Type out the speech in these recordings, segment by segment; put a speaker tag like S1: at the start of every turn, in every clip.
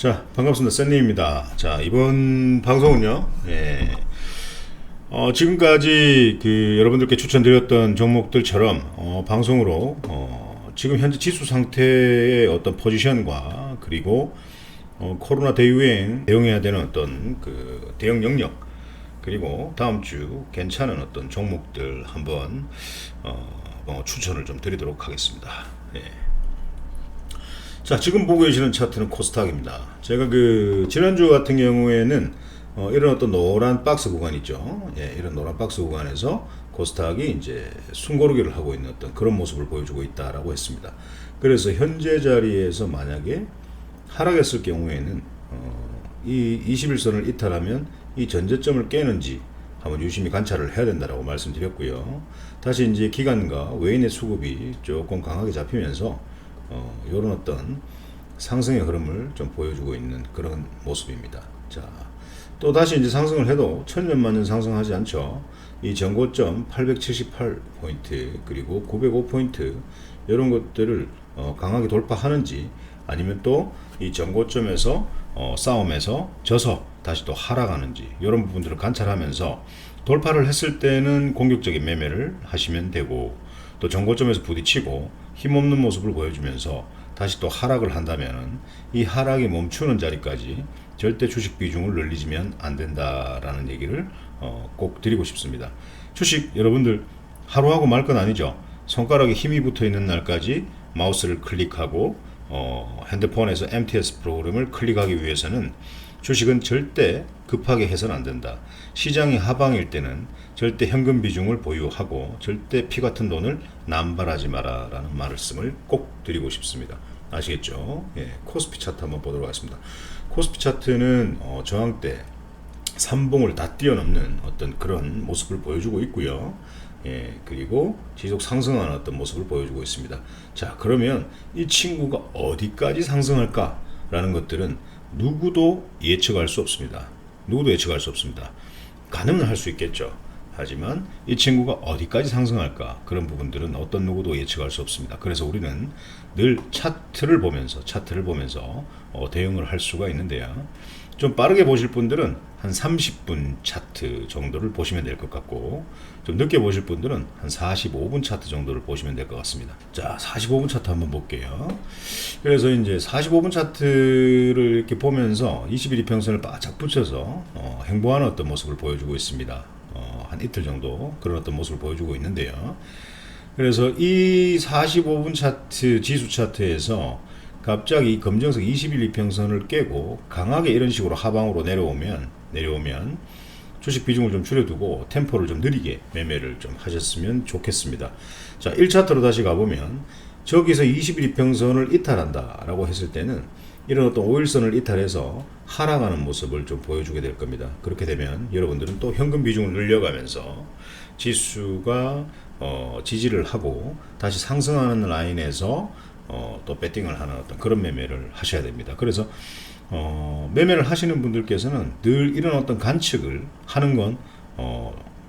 S1: 자, 반갑습니다. 샌님입니다. 자, 이번 방송은요, 지금까지 여러분들께 추천드렸던 종목들처럼, 방송으로, 지금 현재 지수 상태의 어떤 포지션과, 그리고, 코로나 대유행 대응해야 되는 어떤 대응 영역, 그리고 다음 주 괜찮은 어떤 종목들 한번, 추천을 좀 드리도록 하겠습니다. 예. 자, 지금 보고 계시는 차트는 코스닥입니다. 제가 지난주 같은 경우에는 이런 어떤 노란 박스 구간 있죠. 예, 이런 노란 박스 구간에서 코스닥이 이제 숨고르기를 하고 있는 어떤 그런 모습을 보여주고 있다라고 했습니다. 그래서 현재 자리에서 만약에 하락했을 경우에는 이 21선을 이탈하면 이 전저점을 깨는지 한번 유심히 관찰을 해야 된다라고 말씀드렸고요. 다시 이제 기관과 외인의 수급이 조금 강하게 잡히면서 이런 어떤 상승의 흐름을 좀 보여주고 있는 그런 모습입니다. 자, 또 다시 이제 상승을 해도 천년만년 상승하지 않죠. 이 전고점 878포인트 그리고 905포인트 이런 것들을 강하게 돌파하는지 아니면 또 이 전고점에서 싸움에서 져서 다시 또 하락하는지 이런 부분들을 관찰하면서 돌파를 했을 때는 공격적인 매매를 하시면 되고 또 전고점에서 부딪히고 힘없는 모습을 보여주면서 다시 또 하락을 한다면 이 하락이 멈추는 자리까지 절대 주식 비중을 늘리지면 안 된다라는 얘기를 꼭 드리고 싶습니다. 주식 여러분들 하루하고 말 건 아니죠. 손가락에 힘이 붙어 있는 날까지 마우스를 클릭하고 핸드폰에서 MTS 프로그램을 클릭하기 위해서는 주식은 절대 급하게 해서는 안 된다. 시장이 하방일 때는 절대 현금 비중을 보유하고 절대 피 같은 돈을 남발하지 마라 라는 말씀을 꼭 드리고 싶습니다. 아시겠죠? 예, 코스피 차트 한번 보도록 하겠습니다. 코스피 차트는 저항 때 삼봉을 다 뛰어넘는 어떤 그런 모습을 보여주고 있고요. 예, 그리고 지속 상승하는 어떤 모습을 보여주고 있습니다. 자, 그러면 이 친구가 어디까지 상승할까? 라는 것들은 누구도 예측할 수 없습니다. 누구도 예측할 수 없습니다. 가늠은 할 수 있겠죠. 하지만 이 친구가 어디까지 상승할까? 그런 부분들은 어떤 누구도 예측할 수 없습니다. 그래서 우리는 늘 차트를 보면서 대응을 할 수가 있는데요. 좀 빠르게 보실 분들은 한 30분 차트 정도를 보시면 될 것 같고 좀 늦게 보실 분들은 한 45분 차트 정도를 보시면 될 것 같습니다. 자, 45분 차트 한번 볼게요. 그래서 이제 45분 차트를 이렇게 보면서 21이평선을 바짝 붙여서 행보하는 어떤 모습을 보여주고 있습니다. 한 이틀 정도 그런 어떤 모습을 보여주고 있는데요. 그래서 이 45분 차트 지수 차트에서 갑자기 검정색 21이평선을 깨고 강하게 이런 식으로 하방으로 내려오면 주식 비중을 좀 줄여두고 템포를 좀 느리게 매매를 좀 하셨으면 좋겠습니다. 자, 1차트로 다시 가보면 저기서 21이평선을 이탈한다 라고 했을 때는 이런 어떤 5일선을 이탈해서 하락하는 모습을 좀 보여주게 될 겁니다. 그렇게 되면 여러분들은 또 현금 비중을 늘려가면서 지수가 지지를 하고 다시 상승하는 라인에서 또 배팅을 하는 어떤 그런 매매를 하셔야 됩니다. 그래서 매매를 하시는 분들께서는 늘 이런 어떤 관측을 하는 건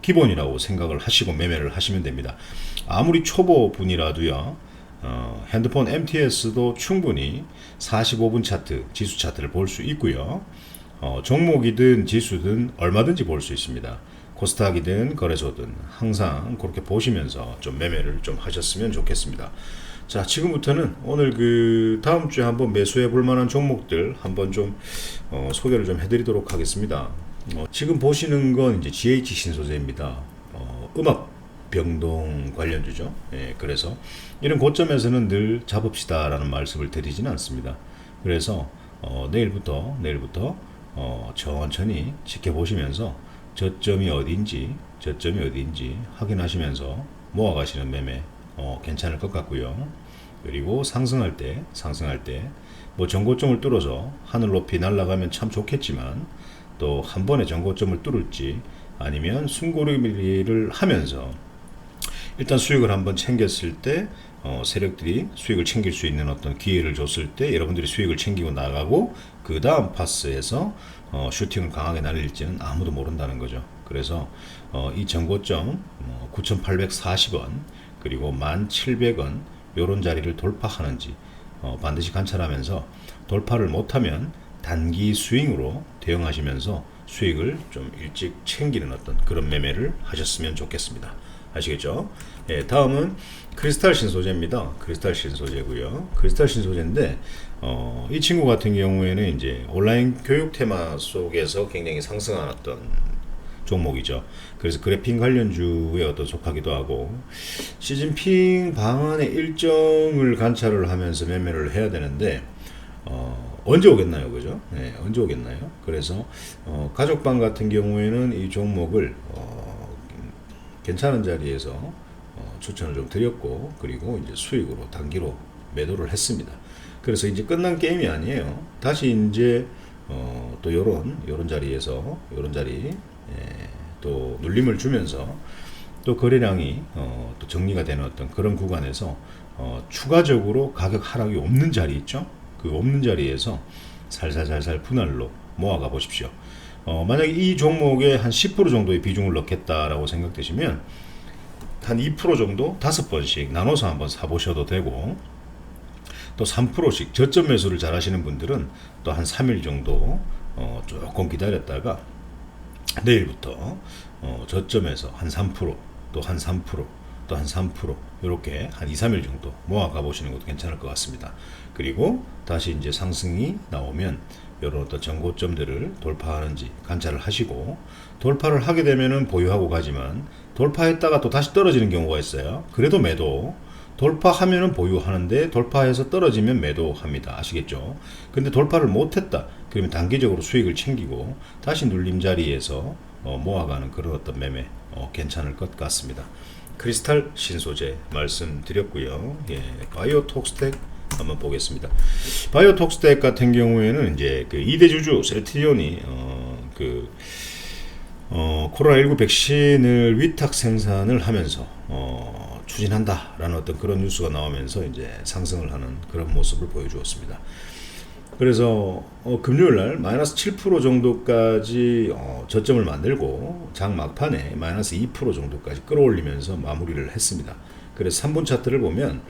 S1: 기본이라고 생각을 하시고 매매를 하시면 됩니다. 아무리 초보 분이라도요. 핸드폰 MTS도 충분히 45분 차트, 지수 차트를 볼 수 있고요. 종목이든 지수든 얼마든지 볼 수 있습니다. 코스닥이든 거래소든 항상 그렇게 보시면서 좀 매매를 좀 하셨으면 좋겠습니다. 자, 지금부터는 오늘 다음 주에 한번 매수해 볼 만한 종목들 한번 좀 소개를 좀 해드리도록 하겠습니다. 지금 보시는 건 이제 GH 신소재입니다. 음악 병동 관련주죠. 예, 그래서 이런 고점에서는 늘 잡읍시다 라는 말씀을 드리지는 않습니다. 그래서 내일부터 천천히 지켜보시면서 저점이 어딘지 확인하시면서 모아가시는 매매 괜찮을 것 같고요. 그리고 상승할 때 뭐 전고점을 뚫어서 하늘 높이 날아가면 참 좋겠지만 또 한 번에 전고점을 뚫을지 아니면 숨고르기를 하면서 일단 수익을 한번 챙겼을 때 세력들이 수익을 챙길 수 있는 어떤 기회를 줬을 때 여러분들이 수익을 챙기고 나가고 그 다음 파스에서 슈팅을 강하게 날릴지는 아무도 모른다는 거죠. 그래서 이 전고점 9,840원 그리고 1,700원 요런 자리를 돌파하는지 반드시 관찰하면서 돌파를 못하면 단기 스윙으로 대응하시면서 수익을 좀 일찍 챙기는 어떤 그런 매매를 하셨으면 좋겠습니다. 아시겠죠? 예, 다음은 크리스탈 신소재입니다. 크리스탈 신소재고요. 크리스탈 신소재인데 이 친구 같은 경우에는 이제 온라인 교육 테마 속에서 굉장히 상승한 어떤 종목이죠. 그래서 그래픽 관련주에 어떤 속하기도 하고 시진핑 방한의 일정을 관찰을 하면서 매매를 해야 되는데 언제 오겠나요, 그죠? 네, 언제 오겠나요? 그래서 가족방 같은 경우에는 이 종목을 괜찮은 자리에서 추천을 좀 드렸고, 그리고 이제 수익으로 단기로 매도를 했습니다. 그래서 이제 끝난 게임이 아니에요. 다시 이제 또 요런 자리에서 요런 자리 또 눌림을 주면서 또 거래량이 또 정리가 되는 어떤 그런 구간에서 추가적으로 가격 하락이 없는 자리 있죠? 그 없는 자리에서 살살살살 분할로 모아가 보십시오. 만약에 이 종목에 한 10% 정도의 비중을 넣겠다라고 생각되시면 한 2% 정도 5번씩 나눠서 한번 사보셔도 되고, 또 3%씩 저점 매수를 잘 하시는 분들은 또 한 3일 정도 조금 기다렸다가 내일부터 저점에서 한 3%, 또 한 3%, 또 한 3% 이렇게 한 2, 3일 정도 모아 가보시는 것도 괜찮을 것 같습니다. 그리고 다시 이제 상승이 나오면 이런 어떤 전고점들을 돌파하는지 관찰을 하시고, 돌파를 하게 되면은 보유하고 가지만 돌파했다가 또 다시 떨어지는 경우가 있어요. 그래도 매도, 돌파하면은 보유하는데 돌파해서 떨어지면 매도합니다. 아시겠죠? 근데 돌파를 못했다 그러면 단기적으로 수익을 챙기고 다시 눌림 자리에서 모아가는 그런 어떤 매매 괜찮을 것 같습니다. 크리스탈 신소재 말씀드렸고요. 예, 바이오톡스텍 한번 보겠습니다. 바이오톡스텍 같은 경우에는 이제 그 2대 주주 셀트리온이 코로나19 백신을 위탁 생산을 하면서 추진한다라는 어떤 그런 뉴스가 나오면서 이제 상승을 하는 그런 모습을 보여주었습니다. 그래서 금요일 날 마이너스 7% 정도까지 저점을 만들고 장 막판에 마이너스 2% 정도까지 끌어올리면서 마무리를 했습니다. 그래서 3분 차트를 보면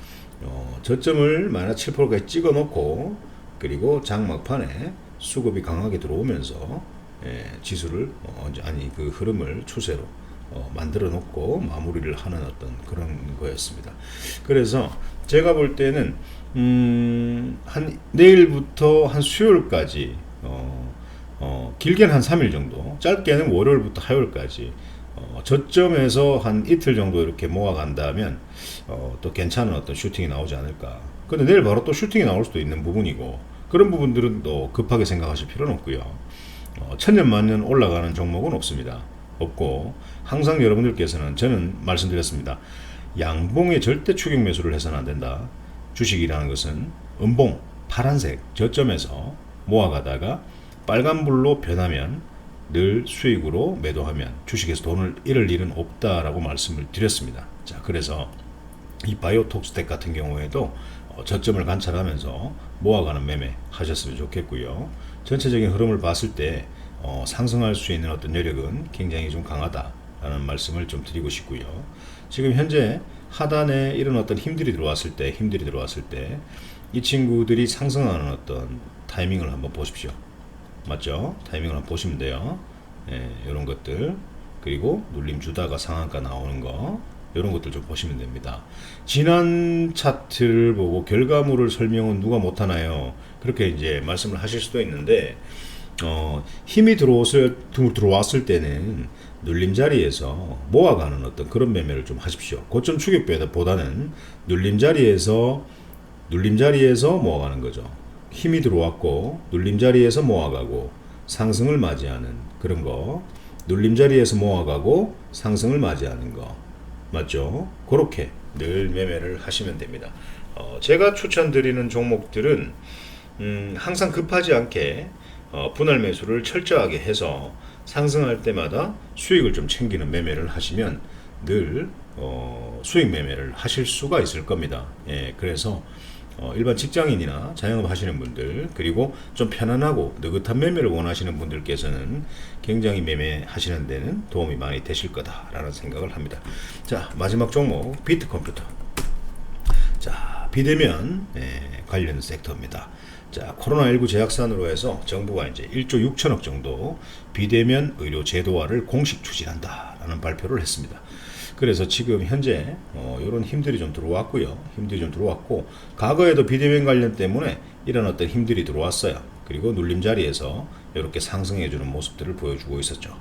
S1: 저점을 마이너스 7%까지 찍어 놓고, 그리고 장 막판에 수급이 강하게 들어오면서 지수를 그 흐름을 추세로 만들어 놓고 마무리를 하는 어떤 그런 거였습니다. 그래서 제가 볼 때는 한 내일부터 한 수요일까지 길게는 한 3일 정도, 짧게는 월요일부터 화요일까지 저점에서 한 이틀 정도 이렇게 모아간다면 또 괜찮은 어떤 슈팅이 나오지 않을까. 근데 내일 바로 또 슈팅이 나올 수도 있는 부분이고, 그런 부분들은 또 급하게 생각하실 필요는 없고요. 천년만년 올라가는 종목은 없고, 항상 여러분들께서는, 저는 말씀드렸습니다. 양봉에 절대 추격 매수를 해서는 안 된다. 주식이라는 것은 음봉, 파란색 저점에서 모아가다가 빨간불로 변하면 늘 수익으로 매도하면 주식에서 돈을 잃을 일은 없다라고 말씀을 드렸습니다. 자, 그래서 이 바이오톡스텍 같은 경우에도 저점을 관찰하면서 모아가는 매매 하셨으면 좋겠고요. 전체적인 흐름을 봤을 때 상승할 수 있는 어떤 여력은 굉장히 좀 강하다라는 말씀을 좀 드리고 싶고요. 지금 현재 하단에 이런 어떤 힘들이 들어왔을 때 이 친구들이 상승하는 어떤 타이밍을 한번 보십시오. 맞죠? 타이밍을 한번 보시면 돼요. 이런 것들, 그리고 눌림 주다가 상한가 나오는 거, 이런 것들 좀 보시면 됩니다. 지난 차트를 보고 결과물을 설명은 누가 못하나요? 그렇게 이제 말씀을 하실 수도 있는데, 힘이 들어왔을 때는 눌림 자리에서 모아가는 어떤 그런 매매를 좀 하십시오. 고점 추격보다는 눌림 자리에서 모아가는 거죠. 힘이 들어왔고 눌림 자리에서 모아가고 상승을 맞이하는 그런 거, 눌림 자리에서 모아가고 상승을 맞이하는 거, 맞죠? 그렇게 늘 매매를 하시면 됩니다. 제가 추천드리는 종목들은 항상 급하지 않게 분할 매수를 철저하게 해서 상승할 때마다 수익을 좀 챙기는 매매를 하시면 늘 수익 매매를 하실 수가 있을 겁니다. 예, 그래서 일반 직장인이나 자영업 하시는 분들, 그리고 좀 편안하고 느긋한 매매를 원하시는 분들께서는 굉장히 매매하시는 데는 도움이 많이 되실 거다라는 생각을 합니다. 자, 마지막 종목 비트컴퓨터. 자, 비대면 관련 섹터입니다. 자, 코로나19 재확산으로 해서 정부가 이제 1조 6천억 정도 비대면 의료 제도화를 공식 추진한다라는 발표를 했습니다. 그래서 지금 현재 이런 힘들이 좀 들어왔고요. 힘들이 좀 들어왔고, 과거에도 비대면 관련 때문에 이런 어떤 힘들이 들어왔어요. 그리고 눌림자리에서 이렇게 상승해주는 모습들을 보여주고 있었죠.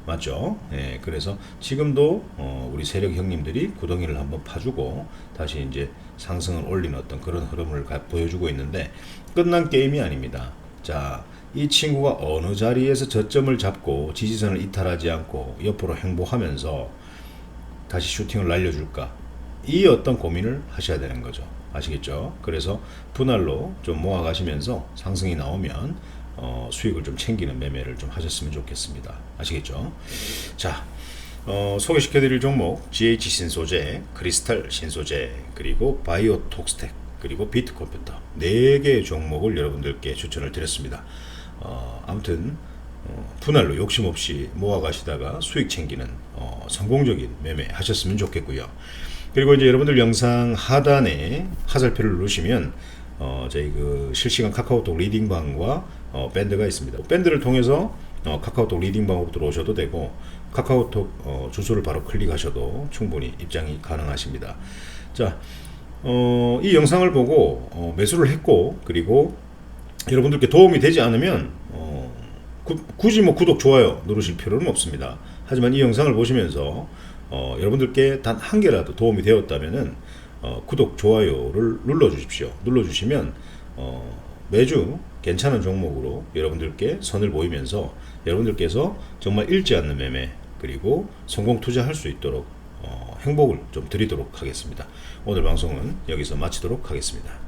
S1: 맞죠? 예, 그래서 지금도 우리 세력 형님들이 구덩이를 한번 파주고 다시 이제 상승을 올리는 어떤 그런 흐름을 보여주고 있는데, 끝난 게임이 아닙니다. 자, 이 친구가 어느 자리에서 저점을 잡고 지지선을 이탈하지 않고 옆으로 행보하면서 다시 슈팅을 날려줄까, 이 어떤 고민을 하셔야 되는 거죠. 아시겠죠? 그래서 분할로 좀 모아가시면서 상승이 나오면 수익을 좀 챙기는 매매를 좀 하셨으면 좋겠습니다. 아시겠죠? 자, 소개시켜드릴 종목 GH 신소재, 크리스탈 신소재, 그리고 바이오톡스텍, 그리고 비트컴퓨터 4개의 종목을 여러분들께 추천을 드렸습니다. 아무튼 분할로 욕심 없이 모아가시다가 수익 챙기는 성공적인 매매 하셨으면 좋겠고요. 그리고 이제 여러분들 영상 하단에 화살표를 누르시면 저희 그 실시간 카카오톡 리딩방과 밴드가 있습니다. 밴드를 통해서 카카오톡 리딩방으로 들어오셔도 되고, 카카오톡 주소를 바로 클릭하셔도 충분히 입장이 가능하십니다. 자, 이 영상을 보고 매수를 했고, 그리고 여러분들께 도움이 되지 않으면 굳이 뭐 구독, 좋아요 누르실 필요는 없습니다. 하지만 이 영상을 보시면서 여러분들께 단 한 개라도 도움이 되었다면은 구독, 좋아요를 눌러주십시오. 눌러주시면 매주 괜찮은 종목으로 여러분들께 선을 보이면서 여러분들께서 정말 잃지 않는 매매, 그리고 성공 투자할 수 있도록 행복을 좀 드리도록 하겠습니다. 오늘 방송은 여기서 마치도록 하겠습니다.